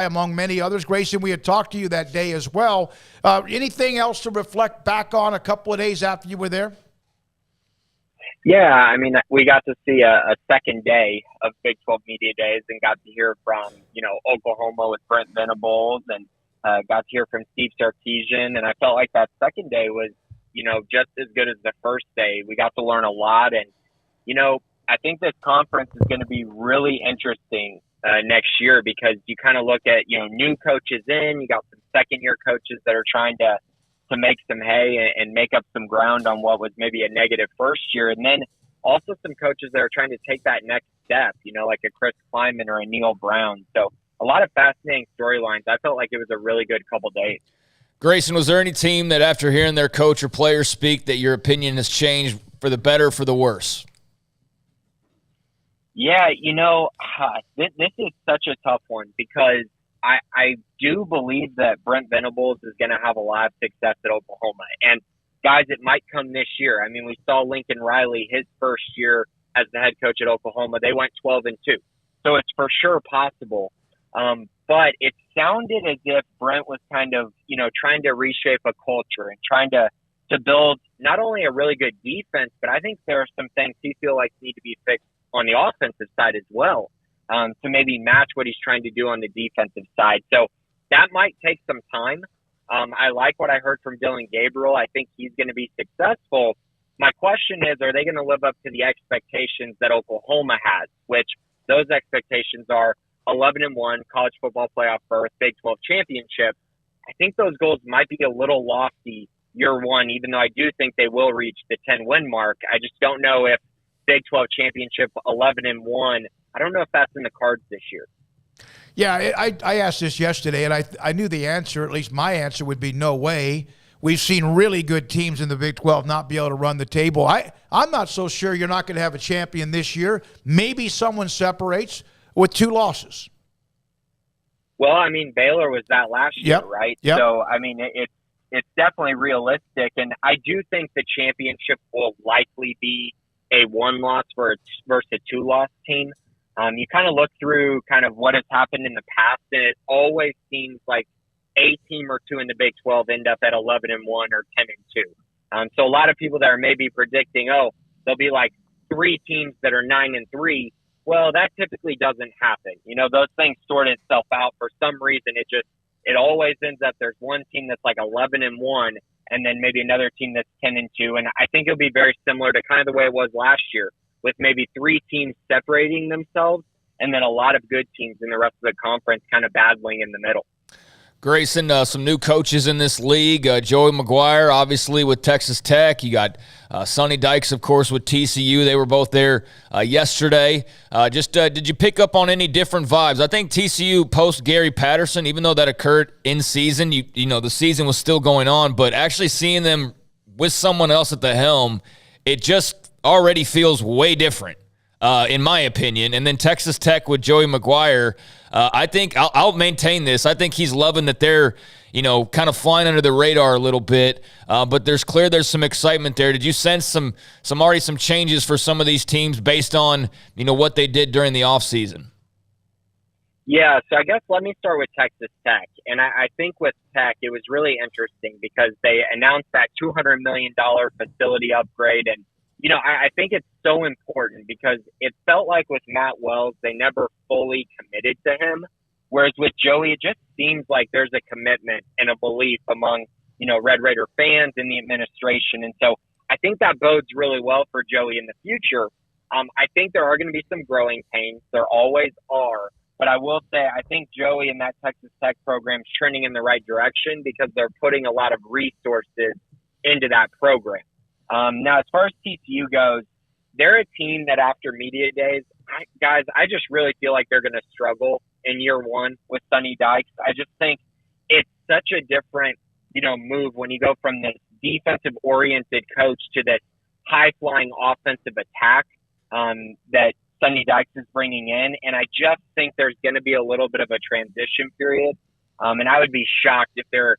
among many others. Grayson, we had talked to you that day as well. Anything else to reflect back on a couple of days after you were there? Yeah, I mean, we got to see a second day of Big 12 Media Days and got to hear from, Oklahoma with Brent Venables and got to hear from Steve Sarkisian. And I felt like that second day was, just as good as the first day. We got to learn a lot. And, I think this conference is going to be really interesting next year because you kind of look at, new coaches in, you got some second-year coaches that are trying to make some hay and make up some ground on what was maybe a negative first year. And then also some coaches that are trying to take that next step, like a Chris Kleiman or a Neil Brown. So a lot of fascinating storylines. I felt like it was a really good couple days. Grayson, was there any team that after hearing their coach or players speak that your opinion has changed for the better or for the worse? Yeah, this is such a tough one because I do believe that Brent Venables is going to have a lot of success at Oklahoma. And, guys, it might come this year. I mean, we saw Lincoln Riley, his first year as the head coach at Oklahoma. They went 12-2. So it's for sure possible. But it sounded as if Brent was kind of, trying to reshape a culture and trying to build not only a really good defense, but I think there are some things he feels like need to be fixed on the offensive side as well. To maybe match what he's trying to do on the defensive side. So that might take some time. I like what I heard from Dylan Gabriel. I think he's going to be successful. My question is, are they going to live up to the expectations that Oklahoma has, which those expectations are 11-1, college football playoff berth, Big 12 championship. I think those goals might be a little lofty year one, even though I do think they will reach the 10-win mark. I just don't know if Big 12 championship 11-1, I don't know if that's in the cards this year. Yeah, I asked this yesterday, and I knew the answer, at least my answer would be no way. We've seen really good teams in the Big 12 not be able to run the table. I'm not so sure you're not going to have a champion this year. Maybe someone separates with 2 losses. Well, I mean, Baylor was that last year, right? Yep. So, I mean, it's definitely realistic, and I do think the championship will likely be a 1-loss versus a 2-loss team. You kind of look through kind of what has happened in the past, and it always seems like a team or two in the Big 12 end up at 11-1 or 10-2. So a lot of people that are maybe predicting, there'll be like 3 teams that are 9-3. Well, that typically doesn't happen. Those things sort itself out. For some reason, it always ends up there's one team that's like 11-1, and then maybe another team that's 10-2. And I think it'll be very similar to kind of the way it was last year, with maybe 3 teams separating themselves and then a lot of good teams in the rest of the conference kind of battling in the middle. Grayson, some new coaches in this league. Joey McGuire, obviously, with Texas Tech. You got Sonny Dykes, of course, with TCU. They were both there yesterday. Did you pick up on any different vibes? I think TCU post Gary Patterson, even though that occurred in season, you know the season was still going on, but actually seeing them with someone else at the helm, it just already feels way different, in my opinion. And then Texas Tech with Joey McGuire, I think I'll maintain this. I think he's loving that they're, kind of flying under the radar a little bit. But there's some excitement there. Did you sense some changes for some of these teams based on, what they did during the offseason? Yeah, so I guess let me start with Texas Tech. And I think with Tech, it was really interesting because they announced that $200 million facility upgrade. And, I think it's so important because it felt like with Matt Wells, they never fully committed to him. Whereas with Joey, it just seems like there's a commitment and a belief among, Red Raider fans and the administration. And so I think that bodes really well for Joey in the future. I think there are going to be some growing pains. There always are. But I will say, I think Joey and that Texas Tech program is trending in the right direction because they're putting a lot of resources into that program. Now, as far as TCU goes, they're a team that after media days, I just really feel like they're going to struggle in year one with Sonny Dykes. I just think it's such a different, move when you go from this defensive-oriented coach to this high-flying offensive attack that Sonny Dykes is bringing in. And I just think there's going to be a little bit of a transition period. And I would be shocked if they're,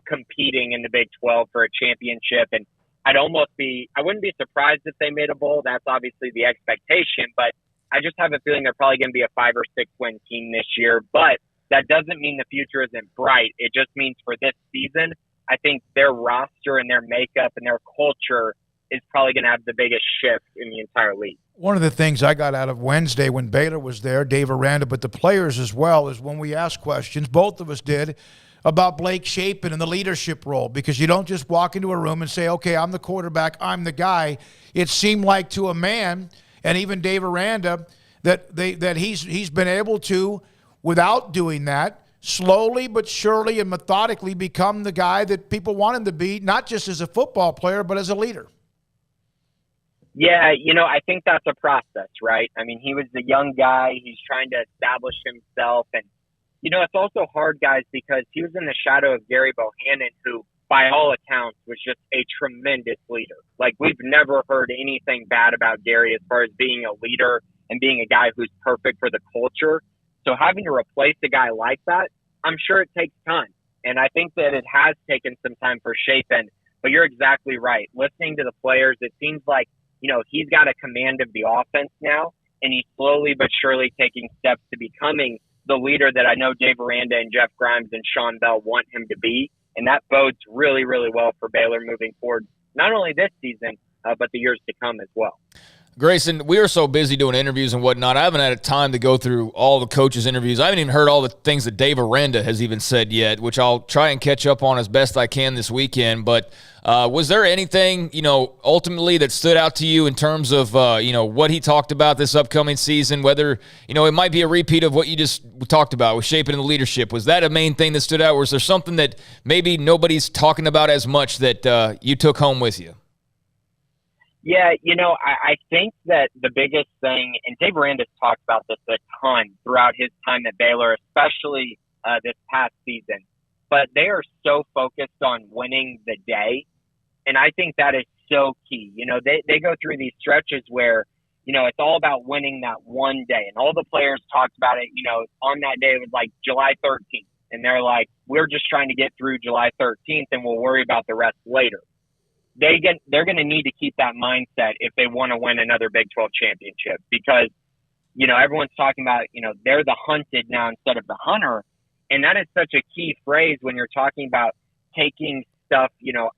competing in the Big 12 for a championship. And I wouldn't be surprised if they made a bowl. That's obviously the expectation, but I just have a feeling they're probably going to be a 5 or 6 win team this year. But That doesn't mean the future isn't bright. It just means for this season, I think their roster and their makeup and their culture is probably going to have the biggest shift in the entire league. One of the things I got out of Wednesday when Baylor was there, Dave Aranda, but the players as well, is when we asked questions, both of us did, about Blake Shapen and the leadership role, because you don't just walk into a room and say, okay, I'm the quarterback, I'm the guy. It seemed like to a man, and even Dave Aranda, that he's been able to, without doing that, slowly but surely and methodically become the guy that people want him to be, not just as a football player, but as a leader. Yeah, I think that's a process, right? I mean, he was the young guy. He's trying to establish himself. And, it's also hard, guys, because he was in the shadow of Gary Bohannon, who, by all accounts, was just a tremendous leader. Like, we've never heard anything bad about Gary as far as being a leader and being a guy who's perfect for the culture. So having to replace a guy like that, I'm sure it takes time. And I think that it has taken some time for Shapen. But you're exactly right. Listening to the players, it seems like, he's got a command of the offense now, and he's slowly but surely taking steps to becoming the leader that I know Dave Aranda and Jeff Grimes and Sean Bell want him to be. And that bodes really, really well for Baylor moving forward, not only this season, but the years to come as well. Grayson, we are so busy doing interviews and whatnot. I haven't had time to go through all the coaches' interviews. I haven't even heard all the things that Dave Aranda has even said yet, which I'll try and catch up on as best I can this weekend. But was there anything, ultimately that stood out to you in terms of, what he talked about this upcoming season, whether, it might be a repeat of what you just talked about with shaping the leadership? Was that a main thing that stood out, or was there something that maybe nobody's talking about as much that you took home with you? Yeah, I think that the biggest thing, and Dave Aranda's talked about this a ton throughout his time at Baylor, especially this past season, but they are so focused on winning the day, and I think that is so key. They go through these stretches where, it's all about winning that one day, and all the players talked about it, on that day it was like July 13th, and they're like, we're just trying to get through July 13th, and we'll worry about the rest later. They're going to need to keep that mindset if they want to win another Big 12 championship, because, everyone's talking about, they're the hunted now instead of the hunter. And that is such a key phrase when you're talking about taking stuff,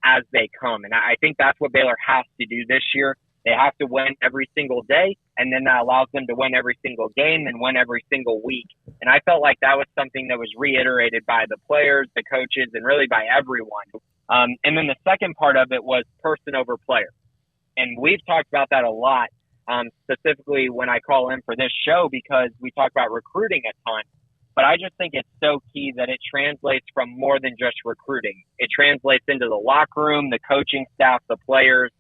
as they come. And I think that's what Baylor has to do this year. They have to win every single day, and then that allows them to win every single game and win every single week. And I felt like that was something that was reiterated by the players, the coaches, and really by everyone. And then the second part of it was person over player. And we've talked about that a lot, specifically when I call in for this show, because we talk about recruiting a ton. But I just think it's so key that it translates from more than just recruiting. It translates into the locker room, the coaching staff, the players,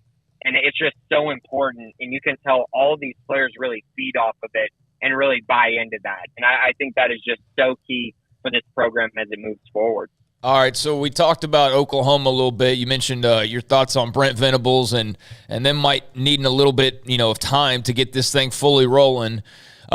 and it's just so important. And you can tell all these players really feed off of it and really buy into that. And I think that is just so key for this program as it moves forward. All right, so we talked about Oklahoma a little bit. You mentioned your thoughts on Brent Venables and them might needing a little bit, of time to get this thing fully rolling.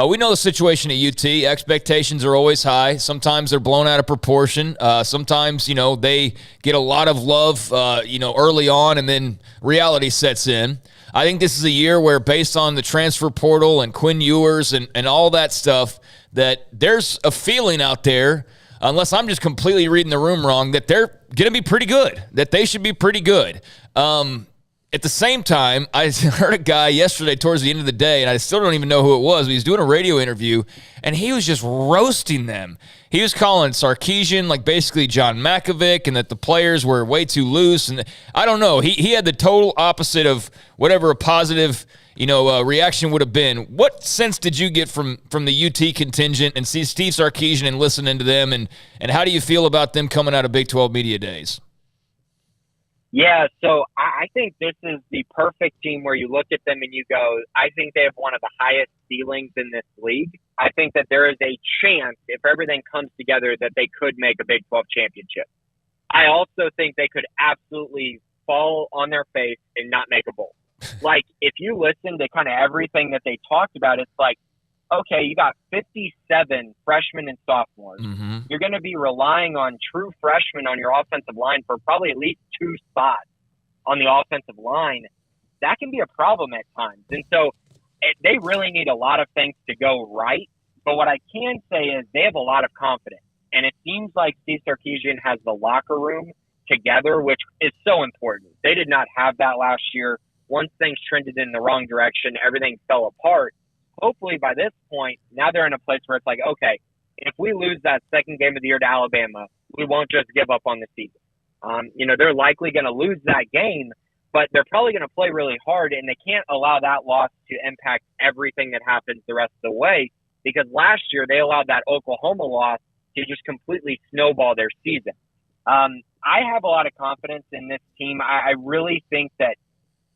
We know the situation at UT. Expectations are always high. Sometimes they're blown out of proportion. Sometimes, they get a lot of love, early on, and then reality sets in. I think this is a year where, based on the transfer portal and Quinn Ewers and all that stuff, that there's a feeling out there, unless I'm just completely reading the room wrong, that they're going to be pretty good, that they should be pretty good. At the same time, I heard a guy yesterday towards the end of the day, and I still don't even know who it was, but he was doing a radio interview, and he was just roasting them. He was calling Sarkisian like basically John Malkovich, and that the players were way too loose. And I don't know. He had the total opposite of whatever a positive reaction would have been. What sense did you get from the UT contingent and see Steve Sarkisian and listening to them, and how do you feel about them coming out of Big 12 Media Days? Yeah, so I think this is the perfect team where you look at them and you go, I think they have one of the highest ceilings in this league. I think that there is a chance, if everything comes together, that they could make a Big 12 championship. I also think they could absolutely fall on their face and not make a bowl. Like, if you listen to kind of everything that they talked about, it's like, okay, you got 57 freshmen and sophomores. Mm-hmm. You're going to be relying on true freshmen on your offensive line for probably at least 2 spots on the offensive line. That can be a problem at times. And so they really need a lot of things to go right. But what I can say is they have a lot of confidence. And it seems like Steve Sarkisian has the locker room together, which is so important. They did not have that last year. Once things trended in the wrong direction, everything fell apart. Hopefully by this point, now they're in a place where it's like, okay, if we lose that second game of the year to Alabama, we won't just give up on the season. They're likely going to lose that game, but they're probably going to play really hard, and they can't allow that loss to impact everything that happens the rest of the way, because last year they allowed that Oklahoma loss to just completely snowball their season. I have a lot of confidence in this team. I really think that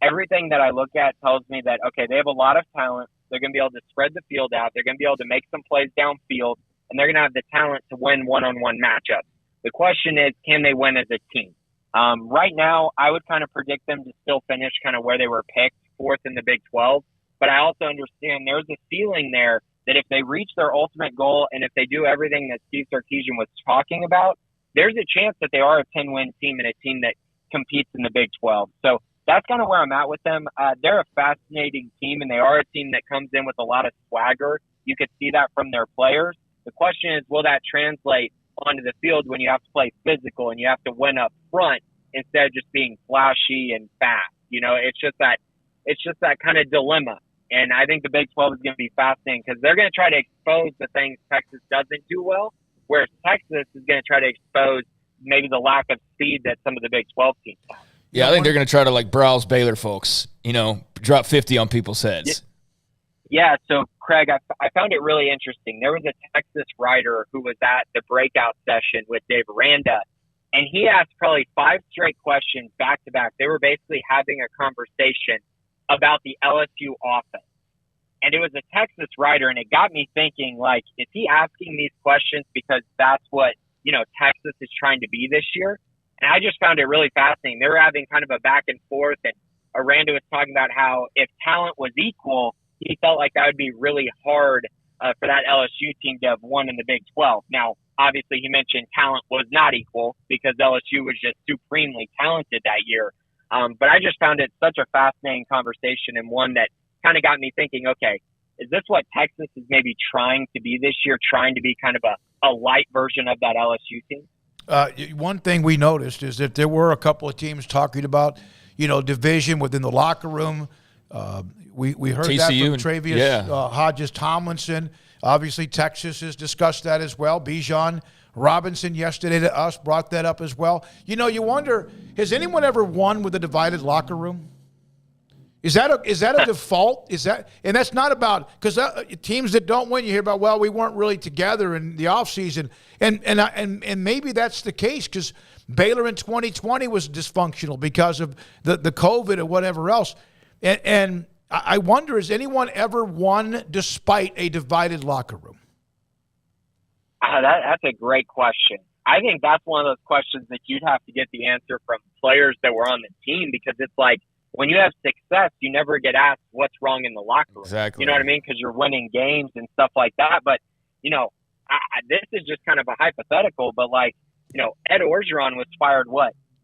everything that I look at tells me that, okay, they have a lot of talent. They're going to be able to spread the field out. They're going to be able to make some plays downfield, and they're going to have the talent to win one-on-one matchups. The question is, can they win as a team? Right now, I would kind of predict them to still finish kind of where they were picked, fourth in the Big 12. But I also understand there's a ceiling there that if they reach their ultimate goal and if they do everything that Steve Sarkisian was talking about, there's a chance that they are a 10-win team and a team that competes in the Big 12. So that's kind of where I'm at with them. They're a fascinating team, and they are a team that comes in with a lot of swagger. You could see that from their players. The question is, will that translate onto the field when you have to play physical and you have to win up front instead of just being flashy and fast? It's just that kind of dilemma. And I think the Big 12 is going to be fascinating because they're going to try to expose the things Texas doesn't do well, whereas Texas is going to try to expose maybe the lack of speed that some of the Big 12 teams have. Yeah, I think they're going to try to browse Baylor folks, drop 50 on people's heads. Yeah, so Craig, I found it really interesting. There was a Texas writer who was at the breakout session with Dave Aranda, and he asked probably 5 straight questions back to back. They were basically having a conversation about the LSU offense. And it was a Texas writer, and it got me thinking, is he asking these questions because that's what, Texas is trying to be this year? And I just found it really fascinating. They were having kind of a back and forth, and Aranda was talking about how if talent was equal, he felt like that would be really hard for that LSU team to have won in the Big 12. Now, obviously, he mentioned talent was not equal because LSU was just supremely talented that year. But I just found it such a fascinating conversation and one that kind of got me thinking, okay, is this what Texas is maybe trying to be this year, trying to be kind of a light version of that LSU team? One thing we noticed is that there were a couple of teams talking about, division within the locker room. We heard TCU that from Travius Hodges Tomlinson. Obviously, Texas has discussed that as well. Bijan Robinson yesterday to us brought that up as well. You wonder, has anyone ever won with a divided locker room? Is that a default? And that's not about, because teams that don't win, you hear about, well, we weren't really together in the offseason. And maybe that's the case because Baylor in 2020 was dysfunctional because of the COVID or whatever else. And I wonder, has anyone ever won despite a divided locker room? That's a great question. I think that's one of those questions that you'd have to get the answer from players that were on the team, because it's like when you have success, you never get asked what's wrong in the locker room. Exactly. You know what I mean? Because you're winning games and stuff like that. But, this is just kind of a hypothetical, but Ed Orgeron was fired,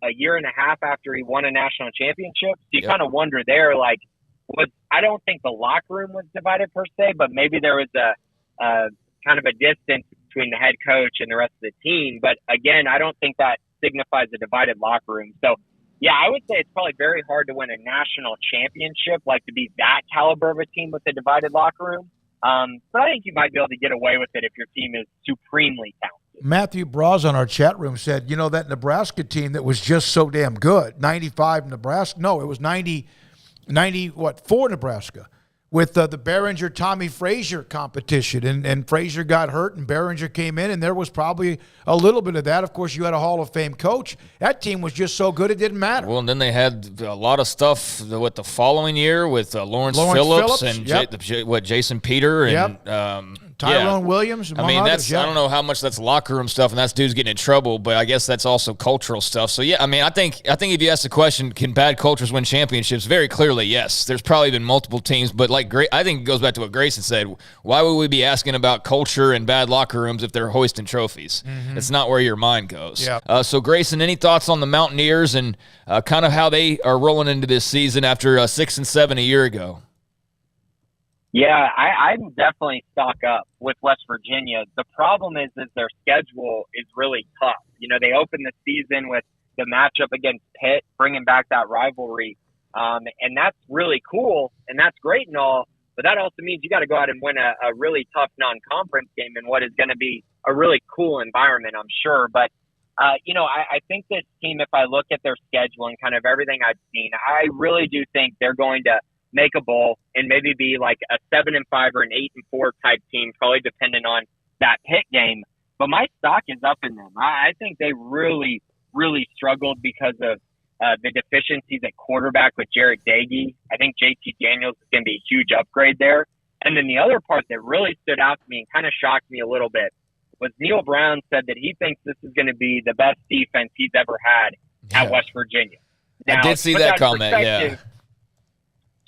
a year and a half after he won a national championship? So you kind of wonder there, I don't think the locker room was divided per se, but maybe there was a kind of a distance between the head coach and the rest of the team. But again, I don't think that signifies a divided locker room. So yeah, I would say it's probably very hard to win a national championship, to be that caliber of a team with a divided locker room. But I think you might be able to get away with it if your team is supremely talented. Matthew Braz on our chat room said, that Nebraska team that was just so damn good, 95 Nebraska. No, it was 94 Nebraska. With the Behringer-Tommy Frazier competition. And Frazier got hurt, and Behringer came in, and there was probably a little bit of that. Of course, you had a Hall of Fame coach. That team was just so good it didn't matter. Well, and then they had a lot of stuff with the following year with Lawrence Phillips and Jason Peter and Tyrone Williams, among others. I don't know how much that's locker room stuff, and that's dudes getting in trouble, but I guess that's also cultural stuff. So, yeah, I think if you ask the question, can bad cultures win championships? Very clearly, yes. There's probably been multiple teams, but I think it goes back to what Grayson said. Why would we be asking about culture and bad locker rooms if they're hoisting trophies? Mm-hmm. It's not where your mind goes. Yeah. So, Grayson, any thoughts on the Mountaineers and kind of how they are rolling into this season after 6-7 a year ago? Yeah, I'm definitely stock up with West Virginia. The problem is their schedule is really tough. They open the season with the matchup against Pitt, bringing back that rivalry. And that's really cool, and that's great and all, but that also means you got to go out and win a really tough non-conference game in what is going to be a really cool environment, I'm sure. But, I think this team, if I look at their schedule and kind of everything I've seen, I really do think they're going to make a bowl and maybe be like a 7-5 or an 8-4 type team, probably depending on that Pitt game. But my stock is up in them. I think they really, really struggled because of the deficiencies at quarterback with Jarrett Dagey. I think JT Daniels is going to be a huge upgrade there. And then the other part that really stood out to me and kind of shocked me a little bit was Neil Brown said that he thinks this is going to be the best defense he's ever had at West Virginia. Now, I did see that comment, yeah.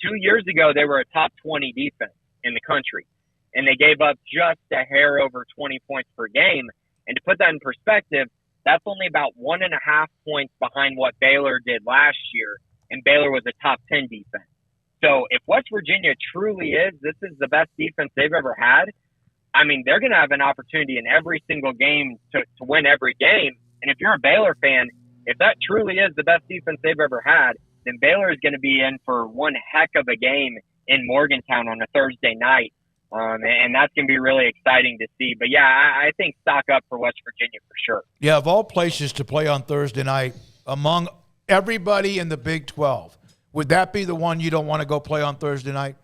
2 years ago, they were a top 20 defense in the country, and they gave up just a hair over 20 points per game. And to put that in perspective, that's only about 1.5 points behind what Baylor did last year, and Baylor was a top 10 defense. So if West Virginia truly this is the best defense they've ever had, I mean, they're going to have an opportunity in every single game to win every game. And if you're a Baylor fan, if that truly is the best defense they've ever had, then Baylor is going to be in for one heck of a game in Morgantown on a Thursday night. And that's going to be really exciting to see. But, yeah, I think stock up for West Virginia for sure. Yeah, of all places to play on Thursday night, among everybody in the Big 12, would that be the one you don't want to go play on Thursday night?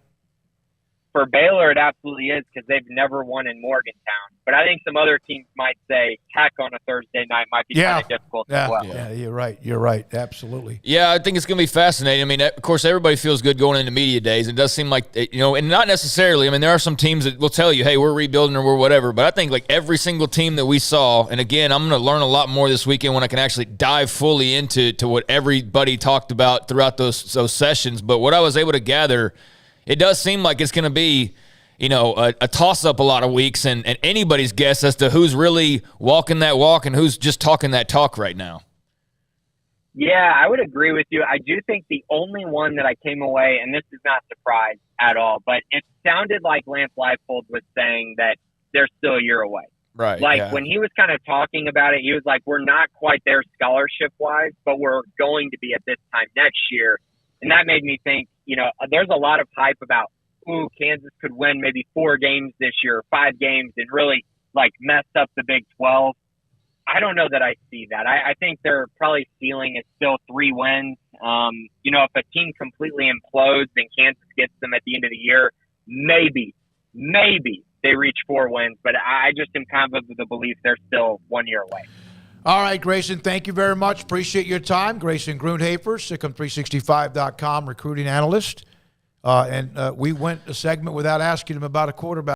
For Baylor, it absolutely is because they've never won in Morgantown. But I think some other teams might say Tech on a Thursday night might be kind of difficult as well. Yeah, you're right. You're right. Absolutely. Yeah, I think it's going to be fascinating. I mean, of course, everybody feels good going into media days. It does seem like, and not necessarily. I mean, there are some teams that will tell you, hey, we're rebuilding or we're whatever. But I think like every single team that we saw, and again, I'm going to learn a lot more this weekend when I can actually dive fully into what everybody talked about throughout those sessions. But what I was able to gather, it does seem like it's going to be, a toss-up a lot of weeks and anybody's guess as to who's really walking that walk and who's just talking that talk right now. Yeah, I would agree with you. I do think the only one that I came away, and this is not surprised at all, but it sounded like Lance Leipold was saying that they're still a year away. Right. Like when he was kind of talking about it, he was like, we're not quite there scholarship-wise, but we're going to be at this time next year. And that made me think, there's a lot of hype about, Kansas could win maybe 4 games this year, 5 games, and really like mess up the Big 12. I don't know that I see that. I think their probably ceiling is still 3 wins. If a team completely implodes and Kansas gets them at the end of the year, maybe they reach 4 wins. But I just am kind of the belief they're still 1 year away. All right, Grayson, thank you very much. Appreciate your time. Grayson Grundhoefer, SicEm365.com recruiting analyst. And we went a segment without asking him about a quarterback.